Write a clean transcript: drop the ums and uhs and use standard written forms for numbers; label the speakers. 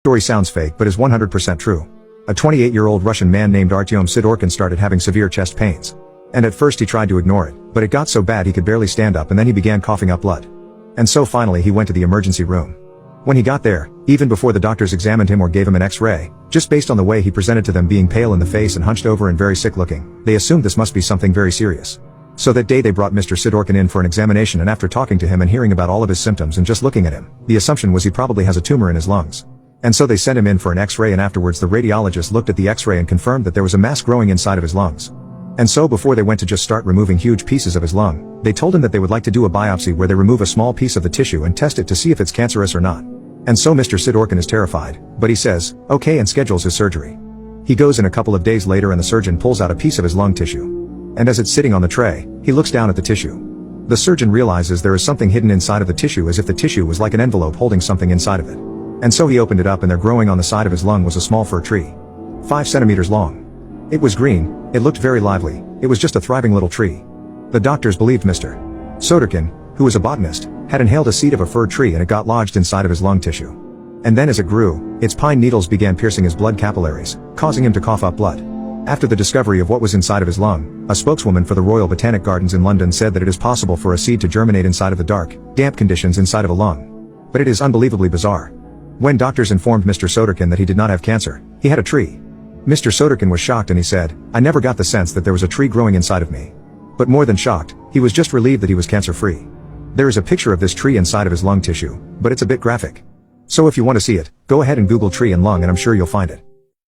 Speaker 1: Story sounds fake but is 100% true. A 28-year-old Russian man named Artyom Sidorkin started having severe chest pains. And at first he tried to ignore it, but it got so bad he could barely stand up, and then he began coughing up blood. And so finally he went to the emergency room. When he got there, even before the doctors examined him or gave him an X-ray, just based on the way he presented to them, being pale in the face and hunched over and very sick looking, they assumed this must be something very serious. So that day they brought Mr. Sidorkin in for an examination, and after talking to him and hearing about all of his symptoms and just looking at him, the assumption was he probably has a tumor in his lungs. And so they sent him in for an X-ray, and afterwards the radiologist looked at the X-ray and confirmed that there was a mass growing inside of his lungs. And so before they went to just start removing huge pieces of his lung, they told him that they would like to do a biopsy where they remove a small piece of the tissue and test it to see if it's cancerous or not. And so Mr. Sidorkin is terrified, but he says, okay, and schedules his surgery. He goes in a couple of days later and the surgeon pulls out a piece of his lung tissue. And as it's sitting on the tray, he looks down at the tissue. The surgeon realizes there is something hidden inside of the tissue, as if the tissue was like an envelope holding something inside of it. And so he opened it up, and there growing on the side of his lung was a small fir tree. 5 centimeters long. It was green, it looked very lively, it was just a thriving little tree. The doctors believed Mr. Sidorkin, who was a botanist, had inhaled a seed of a fir tree and it got lodged inside of his lung tissue. And then as it grew, its pine needles began piercing his blood capillaries, causing him to cough up blood. After the discovery of what was inside of his lung, a spokeswoman for the Royal Botanic Gardens in London said that it is possible for a seed to germinate inside of the dark, damp conditions inside of a lung. But it is unbelievably bizarre. When doctors informed Mr. Sidorkin that he did not have cancer, he had a tree. Mr. Sidorkin was shocked and he said, I never got the sense that there was a tree growing inside of me. But more than shocked, he was just relieved that he was cancer-free. There is a picture of this tree inside of his lung tissue, but it's a bit graphic. So if you want to see it, go ahead and Google tree and lung and I'm sure you'll find it.